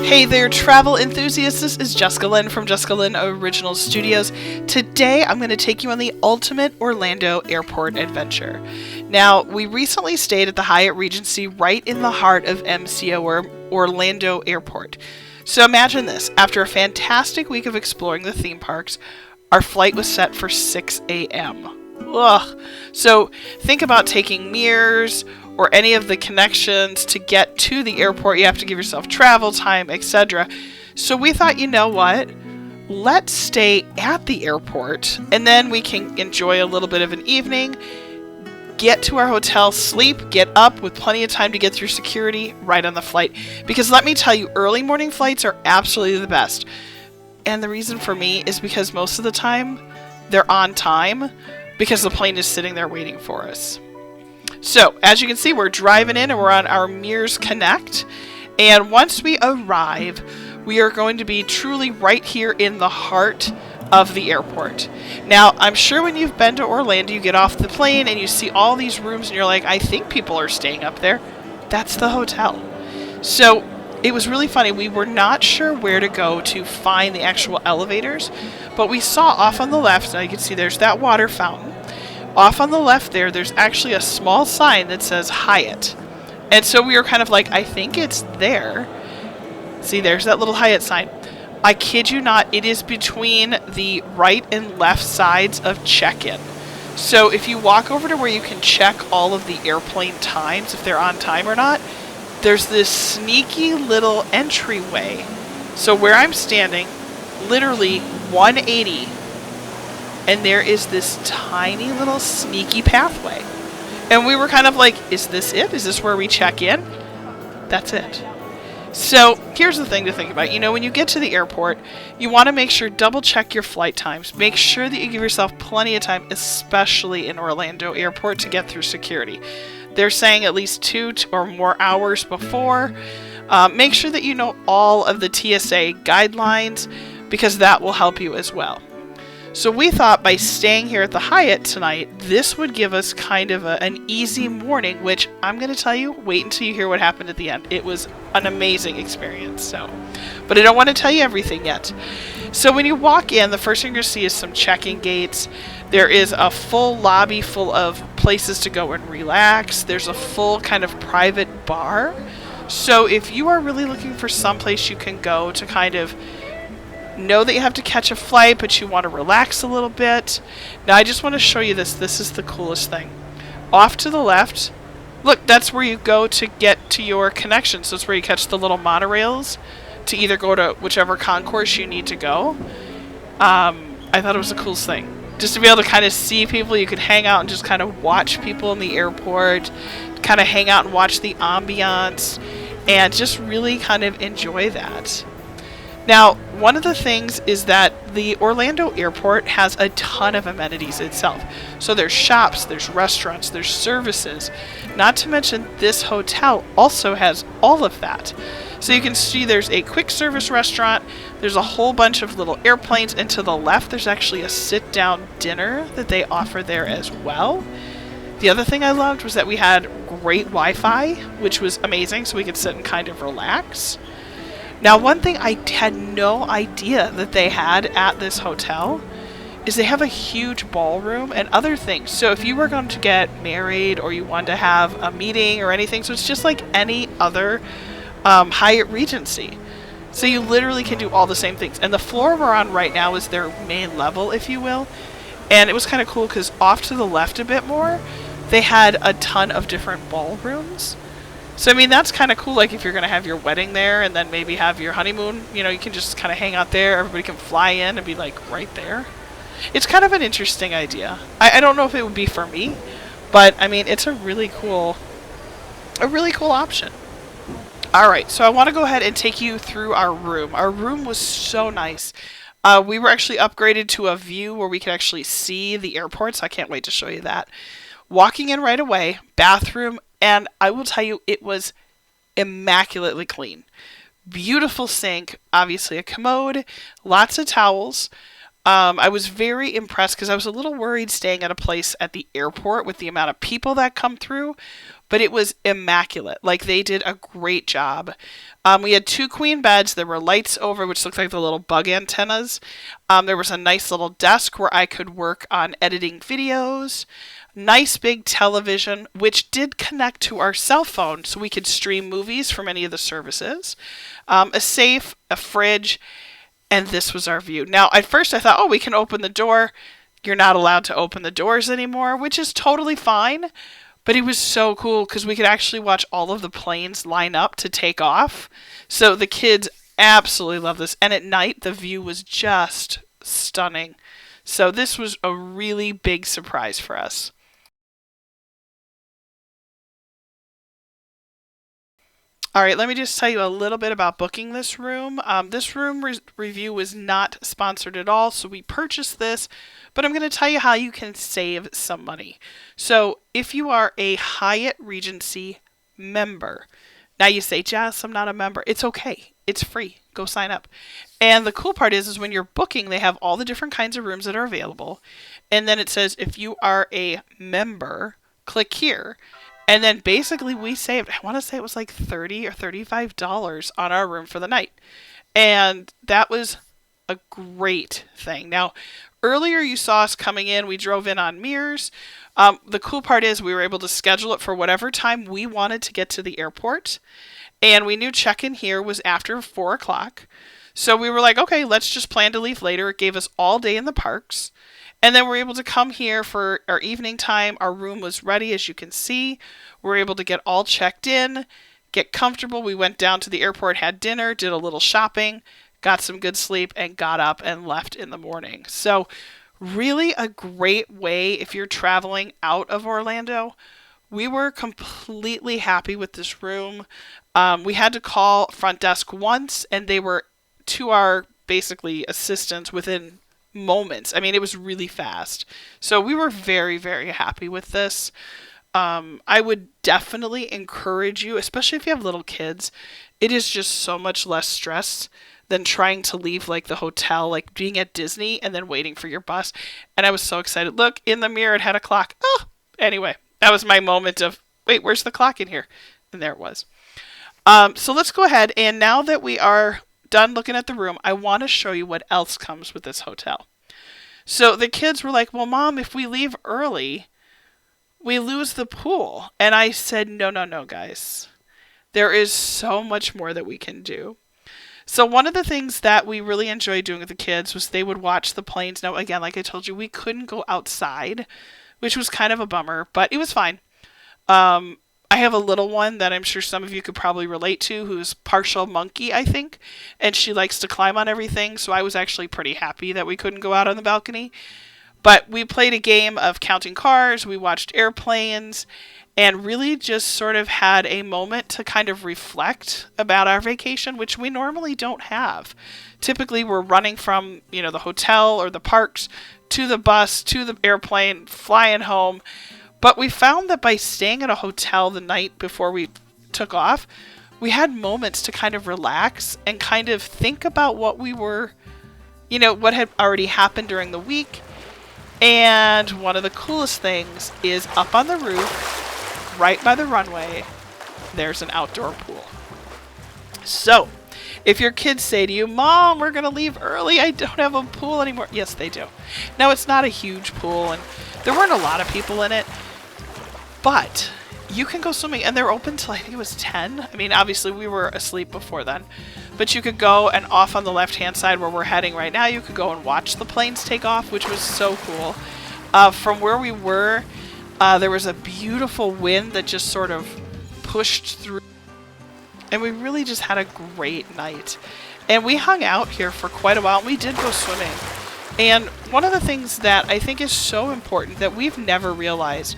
Hey there, travel enthusiasts. This is Jessica Lynn from Jessica Lynn Original Studios. Today, I'm going to take you on the ultimate Orlando airport adventure. Now, we recently stayed at the Hyatt Regency right in the heart of MCO, or Orlando Airport. So imagine this. After a fantastic week of exploring the theme parks, our flight was set for 6 a.m. Ugh. So think about taking Mears or any of the connections to get to the airport. You have to give yourself travel time, etc. So we thought, you know what? Let's stay at the airport and then we can enjoy a little bit of an evening, get to our hotel, sleep, get up with plenty of time to get through security right on the flight. Because let me tell you, early morning flights are absolutely the best. And the reason for me is because most of the time they're on time because the plane is sitting there waiting for us. So, as you can see, we're driving in and we're on our Mears Connect. And once we arrive, we are going to be truly right here in the heart of the airport. Now, I'm sure when you've been to Orlando, you get off the plane and you see all these rooms and you're like, I think people are staying up there. That's the hotel. So, it was really funny. We were not sure where to go to find the actual elevators, but we saw off on the left, now you can see there's that water fountain. Off on the left there's actually a small sign that says Hyatt. And so we were kind of like, I think it's there. See, there's that little Hyatt sign. I kid you not, it is between the right and left sides of check-in. So if you walk over to where you can check all of the airplane times, if they're on time or not, there's this sneaky little entryway. So where I'm standing, literally 180, and there is this tiny little sneaky pathway. And we were kind of like, is this it? Is this where we check in? That's it. So here's the thing to think about. You know, when you get to the airport, you want to make sure, double check your flight times. Make sure that you give yourself plenty of time, especially in Orlando Airport, to get through security. They're saying at least 2 or more hours before. Make sure that you know all of the TSA guidelines, because that will help you as well. So we thought by staying here at the Hyatt tonight, this would give us kind of an easy morning, which I'm going to tell you, wait until you hear what happened at the end. It was an amazing experience. But I don't want to tell you everything yet. So when you walk in, the first thing you're going to see is some check-in gates. There is a full lobby full of places to go and relax. There's a full kind of private bar. So if you are really looking for someplace you can go to kind of know that you have to catch a flight, but you want to relax a little bit. Now I just want to show you this. This is the coolest thing. Off to the left, look, that's where you go to get to your connection. So it's where you catch the little monorails to either go to whichever concourse you need to go. I thought it was the coolest thing. Just to be able to kind of see people, you could hang out and just kind of watch people in the airport, kind of hang out and watch the ambiance, and just really kind of enjoy that. Now, one of the things is that the Orlando Airport has a ton of amenities itself. So there's shops, there's restaurants, there's services. Not to mention this hotel also has all of that. So you can see there's a quick service restaurant, there's a whole bunch of little airplanes, and to the left there's actually a sit-down dinner that they offer there as well. The other thing I loved was that we had great Wi-Fi, which was amazing, so we could sit and kind of relax. Now, one thing I had no idea that they had at this hotel is they have a huge ballroom and other things. So if you were going to get married or you wanted to have a meeting or anything, so it's just like any other Hyatt Regency. So you literally can do all the same things. And the floor we're on right now is their main level, if you will. And it was kind of cool because off to the left a bit more, they had a ton of different ballrooms. So, I mean, that's kind of cool, like, if you're going to have your wedding there and then maybe have your honeymoon, you know, you can just kind of hang out there. Everybody can fly in and be, like, right there. It's kind of an interesting idea. I don't know if it would be for me, but, I mean, it's a really cool option. All right, so I want to go ahead and take you through our room. Our room was so nice. We were actually upgraded to a view where we could actually see the airport, so I can't wait to show you that. Walking in right away, bathroom, and I will tell you, it was immaculately clean. Beautiful sink, obviously a commode, lots of towels. I was very impressed because I was a little worried staying at a place at the airport with the amount of people that come through. but it was immaculate. Like, they did a great job. We had 2 queen beds. There were lights over, which looked like the little bug antennas. There was a nice little desk where I could work on editing videos. Nice big television, which did connect to our cell phone so we could stream movies from any of the services. A safe, a fridge, and this was our view. Now, at first I thought, oh, we can open the door. You're not allowed to open the doors anymore, which is totally fine. But it was so cool because we could actually watch all of the planes line up to take off. So the kids absolutely love this. And at night, the view was just stunning. So this was a really big surprise for us. All right, let me just tell you a little bit about booking this room. This room review was not sponsored at all, so we purchased this, but I'm going to tell you how you can save some money. So if you are a Hyatt Regency member, now you say, Jess, I'm not a member. It's okay. It's free. Go sign up. And the cool part is when you're booking, they have all the different kinds of rooms that are available. And then it says, if you are a member, click here. And then basically we saved, I want to say it was like $30 or $35 on our room for the night. And that was a great thing. Now, earlier you saw us coming in. We drove in on Mears. The cool part is we were able to schedule it for whatever time we wanted to get to the airport. And we knew check-in here was after 4 o'clock. So we were like, okay, let's just plan to leave later. It gave us all day in the parks. And then we're able to come here for our evening time. Our room was ready, as you can see. We're able to get all checked in, get comfortable. We went down to the airport, had dinner, did a little shopping, got some good sleep, and got up and left in the morning. So really a great way if you're traveling out of Orlando. We were completely happy with this room. We had to call front desk once, and they were to our basically assistance within moments. I mean, it was really fast. So we were very, very happy with this. I would definitely encourage you, especially if you have little kids. It is just so much less stress than trying to leave like the hotel, like being at Disney and then waiting for your bus. And I was so excited. Look, in the mirror, it had a clock. Oh, anyway, that was my moment of, wait, where's the clock in here? And there it was. So let's go ahead. And now that we are done looking at the room, I want to show you what else comes with this hotel. So the kids were like, well, Mom, if we leave early, we lose the pool. And I said, no, guys. There is so much more that we can do. So one of the things that we really enjoyed doing with the kids was they would watch the planes. Now, again, like I told you, we couldn't go outside, which was kind of a bummer, but it was fine. I have a little one that I'm sure some of you could probably relate to who's partial monkey, I think, and she likes to climb on everything, so I was actually pretty happy that we couldn't go out on the balcony. But we played a game of counting cars, we watched airplanes, and really just sort of had a moment to kind of reflect about our vacation, which we normally don't have. Typically, we're running from, the hotel or the parks to the bus, to the airplane, flying home. But we found that by staying at a hotel the night before we took off, we had moments to kind of relax and kind of think about what we were, what had already happened during the week. And one of the coolest things is up on the roof, right by the runway, there's an outdoor pool. So if your kids say to you, Mom, we're going to leave early, I don't have a pool anymore. Yes, they do. Now, it's not a huge pool, and there weren't a lot of people in it. But you can go swimming, and they're open till I think it was 10. I mean, obviously we were asleep before then. But you could go, and off on the left-hand side where we're heading right now, you could go and watch the planes take off, which was so cool. From where we were, there was a beautiful wind that just sort of pushed through. And we really just had a great night. And we hung out here for quite a while, and we did go swimming. And one of the things that I think is so important that we've never realized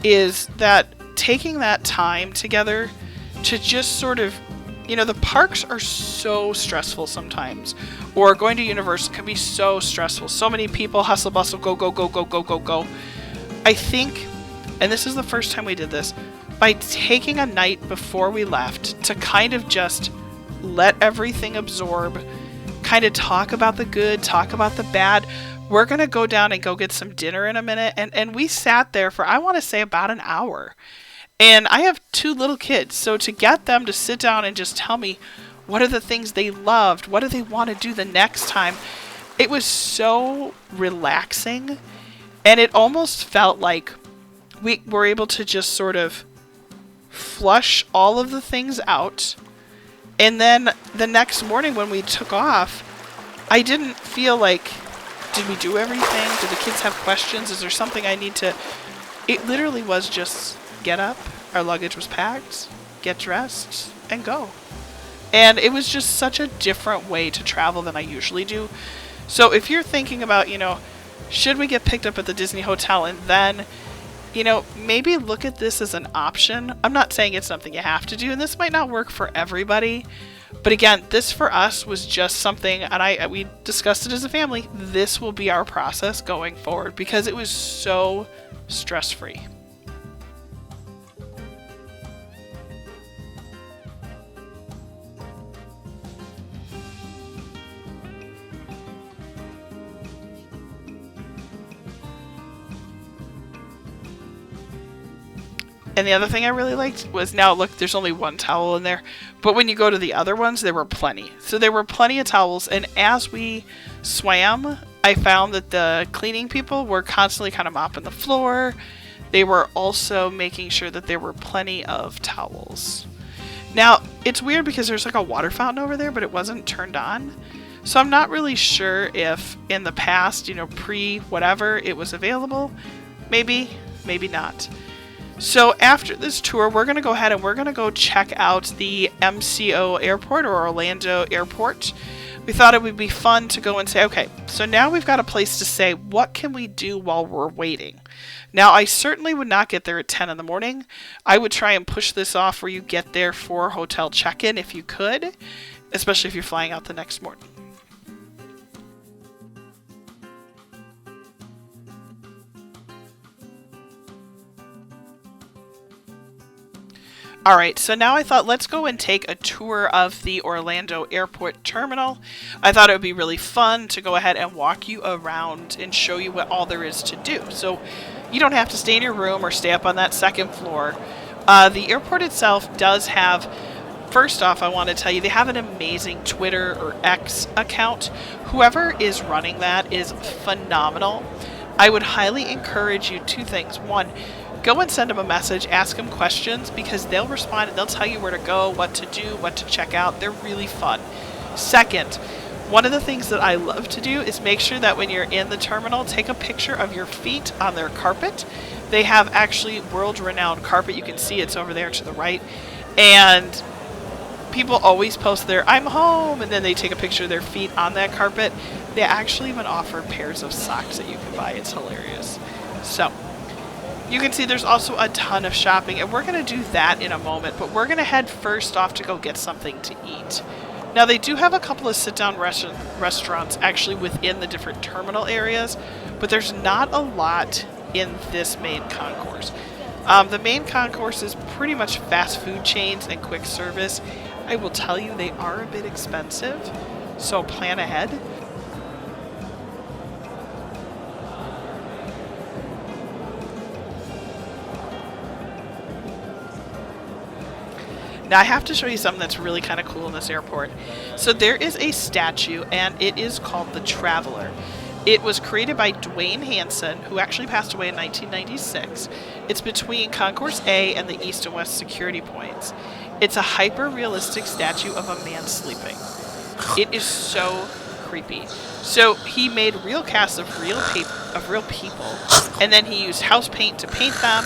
is that taking that time together to just sort of, the parks are so stressful sometimes, or going to Universal can be so stressful. So many people, hustle, bustle, go, go, go, go, go, go, go. I think, and this is the first time we did this, by taking a night before we left to kind of just let everything absorb, kind of talk about the good, talk about the bad. We're going to go down and go get some dinner in a minute. And we sat there for, I want to say, about an hour. And I have 2 little kids, so to get them to sit down and just tell me what are the things they loved, what do they want to do the next time, it was so relaxing. And it almost felt like we were able to just sort of flush all of the things out. And then the next morning when we took off, I didn't feel like, did we do everything? Did the kids have questions? Is there something I need to... It literally was just get up, our luggage was packed, get dressed, and go. And it was just such a different way to travel than I usually do. So if you're thinking about, should we get picked up at the Disney hotel and then, maybe look at this as an option. I'm not saying it's something you have to do, and this might not work for everybody. But again, this for us was just something, and we discussed it as a family. This will be our process going forward because it was so stress-free. And the other thing I really liked was, now look, there's only one towel in there, but when you go to the other ones, there were plenty. So there were plenty of towels, and as we swam, I found that the cleaning people were constantly kind of mopping the floor. They were also making sure that there were plenty of towels. Now, it's weird because there's like a water fountain over there, but it wasn't turned on. So I'm not really sure if in the past, pre-whatever, it was available. Maybe, maybe not. So after this tour, we're going to go ahead and we're going to go check out the MCO airport, or Orlando airport. We thought it would be fun to go and say, okay, so now we've got a place to say, what can we do while we're waiting? Now, I certainly would not get there at 10 in the morning. I would try and push this off where you get there for hotel check-in if you could, especially if you're flying out the next morning. Alright, so now I thought let's go and take a tour of the Orlando Airport Terminal. I thought it would be really fun to go ahead and walk you around and show you what all there is to do. So you don't have to stay in your room or stay up on that second floor. The airport itself does have, first off, I want to tell you, they have an amazing Twitter or X account. Whoever is running that is phenomenal. I would highly encourage you 2 things. 1, go and send them a message, ask them questions, because they'll respond and they'll tell you where to go, what to do, what to check out. They're really fun. Second, one of the things that I love to do is make sure that when you're in the terminal, take a picture of your feet on their carpet. They have actually world-renowned carpet. You can see it's over there to the right. And people always post their "I'm home," and then they take a picture of their feet on that carpet. They actually even offer pairs of socks that you can buy. It's hilarious. So you can see there's also a ton of shopping, and we're going to do that in a moment, but we're going to head first off to go get something to eat. Now, they do have a couple of sit-down restaurants actually within the different terminal areas, but there's not a lot in this main concourse. The main concourse is pretty much fast food chains and quick service. I will tell you, they are a bit expensive, so plan ahead. Now I have to show you something that's really kind of cool in this airport. So there is a statue, and it is called the Traveler. It was created by Dwayne Hansen, who actually passed away in 1996. It's between Concourse A and the East and West security points. It's a hyper-realistic statue of a man sleeping. It is so creepy. So he made real casts of real people, and then he used house paint to paint them.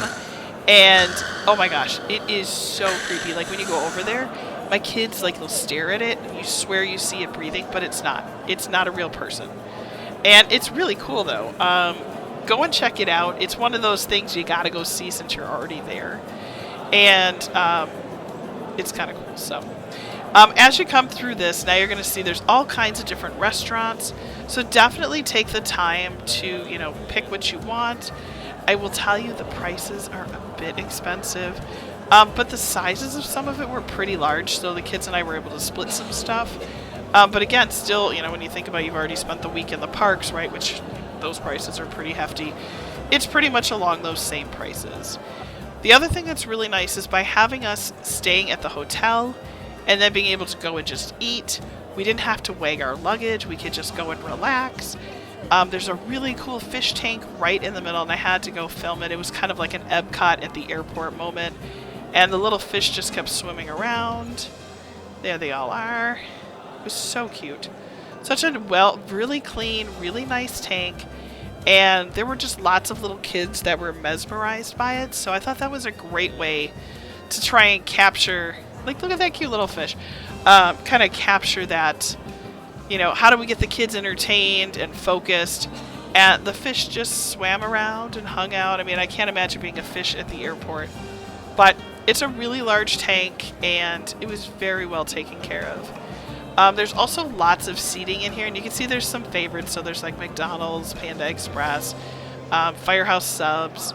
And oh my gosh, it is so creepy. Like when you go over there, my kids they'll stare at it and you swear you see it breathing, but it's not. It's not a real person. And it's really cool though. Go and check it out. It's one of those things you gotta go see since you're already there. And it's kind of cool. So as you come through this, now you're gonna see there's all kinds of different restaurants. So definitely take the time to, pick what you want. I will tell you the prices are a bit expensive, but the sizes of some of it were pretty large, so the kids and I were able to split some stuff. But again, still, when you think about you've already spent the week in the parks, right, which those prices are pretty hefty, it's pretty much along those same prices. The other thing that's really nice is by having us staying at the hotel and then being able to go and just eat, we didn't have to weigh our luggage. We could just go and relax. There's a really cool fish tank right in the middle, and I had to go film it. It was kind of like an Epcot at the airport moment, and the little fish just kept swimming around. There they all are. It was so cute. Such a really clean, really nice tank. And there were just lots of little kids that were mesmerized by it. So I thought that was a great way to try and capture, like, look at that cute little fish. Kind of capture that, you know, how do we get the kids entertained and focused? And the fish just swam around and hung out. I mean, I can't imagine being a fish at the airport. But it's a really large tank, and it was very well taken care of. There's also lots of seating in here, and you can see there's some favorites. So there's like McDonald's, Panda Express, Firehouse Subs.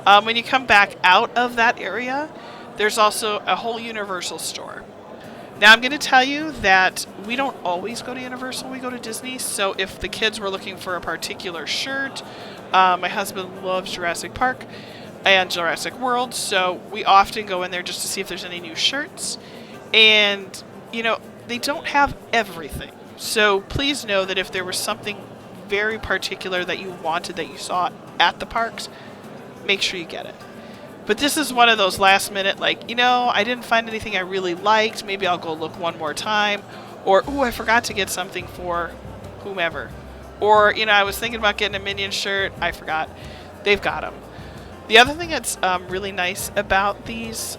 When you come back out of that area, there's also a whole Universal store. Now I'm going to tell you that we don't always go to Universal, we go to Disney. So if the kids were looking for a particular shirt, my husband loves Jurassic Park and Jurassic World, so we often go in there just to see if there's any new shirts. And, you know, they don't have everything. So please know that if there was something very particular that you wanted that you saw at the parks, make sure you get it. But this is one of those last minute, like, you know, I didn't find anything I really liked. Maybe I'll go look one more time. Or, ooh, I forgot to get something for whomever. Or, you know, I was thinking about getting a Minion shirt. I forgot. They've got them. The other thing that's really nice about these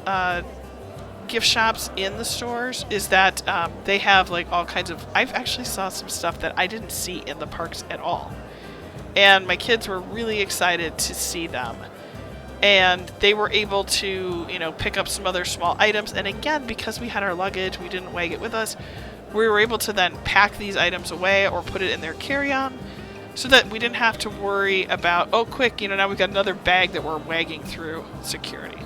gift shops in the stores is that they have like all kinds of, I've actually saw some stuff that I didn't see in the parks at all. And my kids were really excited to see them. And they were able to, you know, pick up some other small items. And again, because we had our luggage, we didn't wag it with us, we were able to then pack these items away or put it in their carry-on so that we didn't have to worry about, oh, quick, you know, now we've got another bag that we're wagging through security.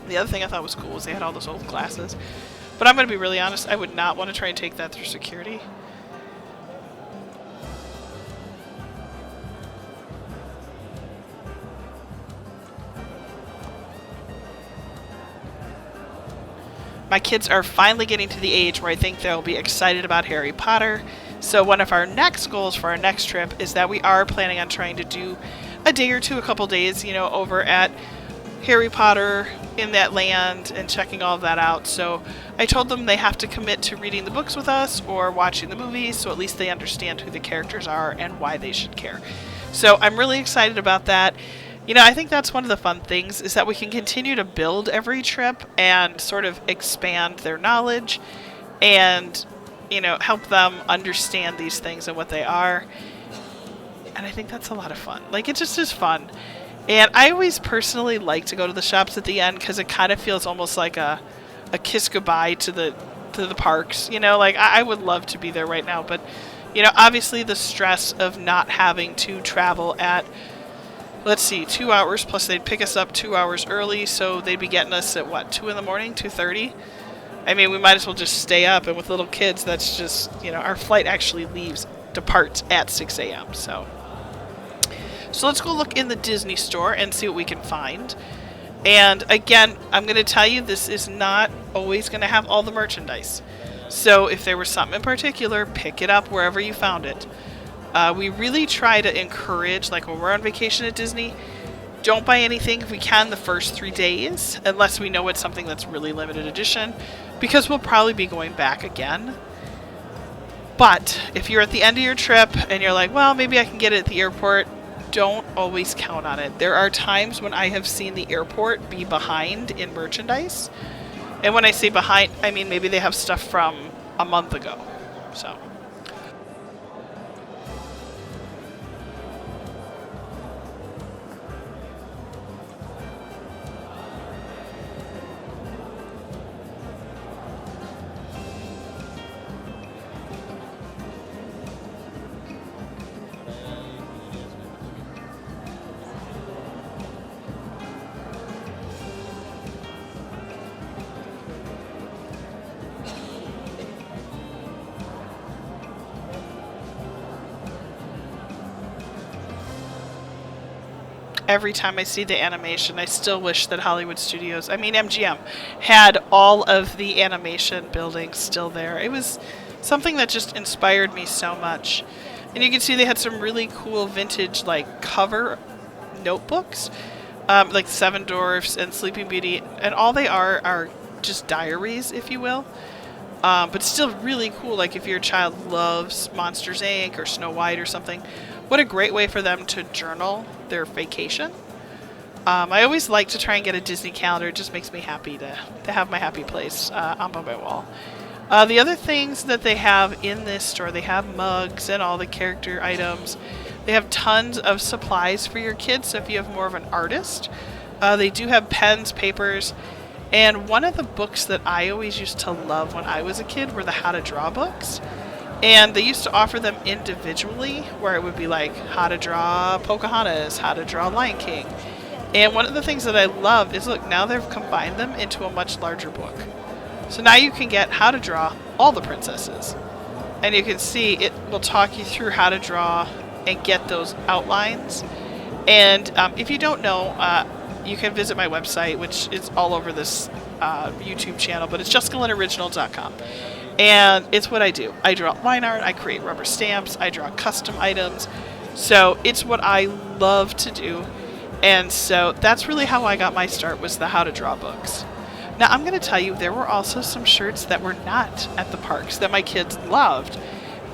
The other thing I thought was cool was they had all those old glasses. But I'm going to be really honest, I would not want to try and take that through security. My kids are finally getting to the age where I think they'll be excited about Harry Potter. So one of our next goals for our next trip is that we are planning on trying to do a day or two, a couple days, you know, over at Harry Potter in that land and checking all of that out. So I told them they have to commit to reading the books with us or watching the movies, so at least they understand who the characters are and why they should care. So I'm really excited about that. You know, I think that's one of the fun things is that we can continue to build every trip and sort of expand their knowledge and, you know, help them understand these things and what they are. And I think that's a lot of fun. Like, it just is fun. And I always personally like to go to the shops at the end because it kind of feels almost like a kiss goodbye to the parks. You know, like, I would love to be there right now. But, you know, obviously the stress of not having to travel at, let's see, 2 hours, plus they'd pick us up 2 hours early, so they'd be getting us at, what, 2 in the morning, 2:30? I mean, we might as well just stay up, and with little kids, that's just, you know, our flight actually departs at 6 a.m., so let's go look in the Disney store and see what we can find. And again, I'm going to tell you, this is not always going to have all the merchandise. So if there was something in particular, pick it up wherever you found it. We really try to encourage, like when we're on vacation at Disney, don't buy anything if we can the first 3 days, unless we know it's something that's really limited edition, because we'll probably be going back again. But if you're at the end of your trip and you're like, well, maybe I can get it at the airport, don't always count on it. There are times when I have seen the airport be behind in merchandise. And when I say behind, I mean maybe they have stuff from a month ago. So every time I see the animation. I still wish that Hollywood Studios, I mean MGM, had all of the animation buildings still there. It was something that just inspired me so much. And you can see they had some really cool vintage like cover notebooks, like Seven Dwarfs and Sleeping Beauty, and all they are just diaries, if you will. But still really cool, like if your child loves Monsters Inc. or Snow White or something, what a great way for them to journal their vacation. I always like to try and get a Disney calendar. It just makes me happy to have my happy place on my wall. The other things that they have in this store, they have mugs and all the character items. They have tons of supplies for your kids, so if you have more of an artist. They do have pens, papers, and one of the books that I always used to love when I was a kid were the How to Draw books. And they used to offer them individually, where it would be like how to draw Pocahontas, how to draw Lion King. And one of the things that I love is, look, now they've combined them into a much larger book. So now you can get how to draw all the princesses. And you can see it will talk you through how to draw and get those outlines. And if you don't know, you can visit my website, which is all over this YouTube channel, but it's JessicaLynnOriginal.com. And it's what I do. I draw line art, I create rubber stamps, I draw custom items. So it's what I love to do. And so that's really how I got my start, was the How to Draw books. Now I'm going to tell you, there were also some shirts that were not at the parks that my kids loved.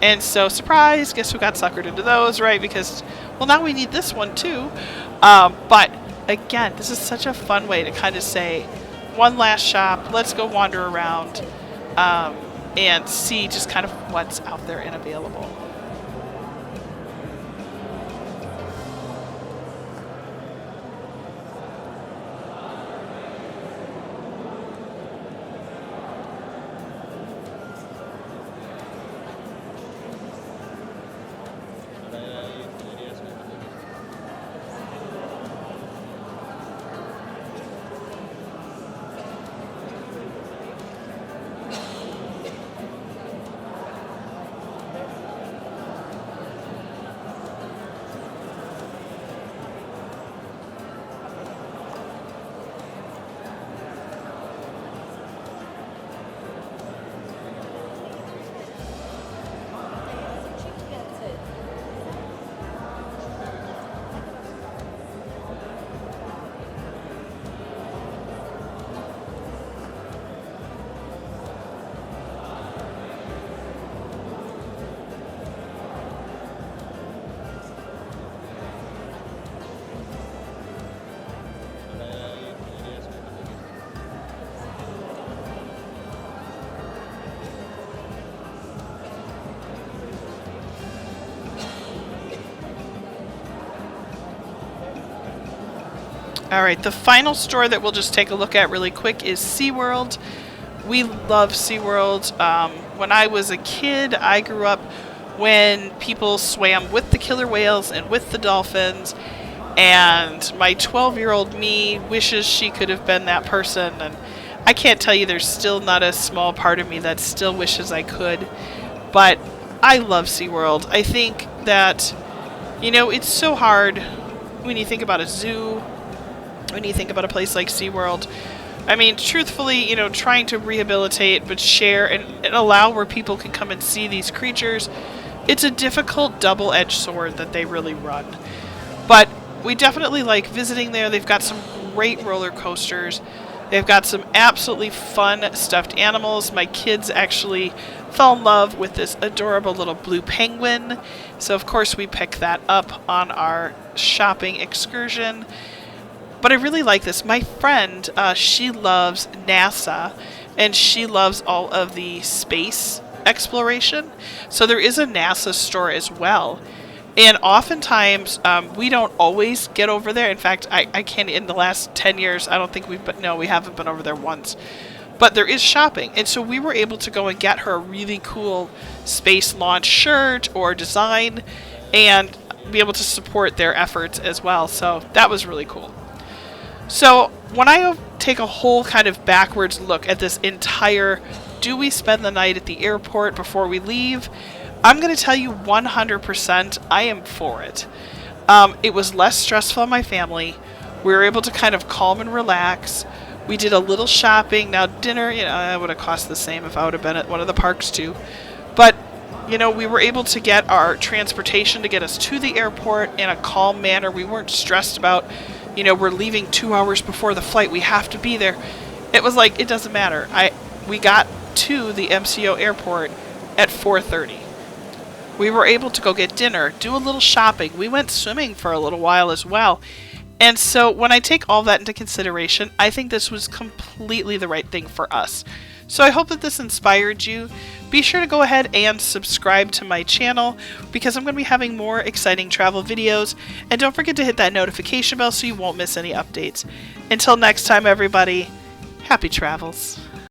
And so, surprise, guess who got suckered into those, right? Because, well, now we need this one too. But again, this is such a fun way to kind of say, one last shop, let's go wander around and see just kind of what's out there and available. Alright, the final store that we'll just take a look at really quick is SeaWorld. We love SeaWorld. When I was a kid, I grew up when people swam with the killer whales and with the dolphins, and my 12-year-old me wishes she could have been that person, and I can't tell you, there's still not a small part of me that still wishes I could, but I love SeaWorld. I think that, you know, it's so hard when you think about a zoo, when you think about a place like SeaWorld. I mean, truthfully, you know, trying to rehabilitate but share and allow where people can come and see these creatures, it's a difficult double-edged sword that they really run. But we definitely like visiting there. They've got some great roller coasters. They've got some absolutely fun stuffed animals. My kids actually fell in love with this adorable little blue penguin. So, of course, we picked that up on our shopping excursion. But I really like this. My friend, she loves NASA, and she loves all of the space exploration. So there is a NASA store as well. And oftentimes, we don't always get over there. In fact, I can't, in the last 10 years, I don't think we haven't been over there once. But there is shopping. And so we were able to go and get her a really cool space launch shirt or design and be able to support their efforts as well. So that was really cool. So when I take a whole kind of backwards look at this entire, do we spend the night at the airport before we leave? I'm going to tell you 100% I am for it. It was less stressful on my family. We were able to kind of calm and relax. We did a little shopping. Now, dinner, it would have cost the same if I would have been at one of the parks too. But, we were able to get our transportation to get us to the airport in a calm manner. We weren't stressed about, we're leaving 2 hours before the flight. We have to be there. It was like, it doesn't matter. We got to the MCO airport at 4:30. We were able to go get dinner, do a little shopping. We went swimming for a little while as well. And so when I take all that into consideration, I think this was completely the right thing for us. So I hope that this inspired you. Be sure to go ahead and subscribe to my channel because I'm going to be having more exciting travel videos. And don't forget to hit that notification bell so you won't miss any updates. Until next time, everybody, happy travels.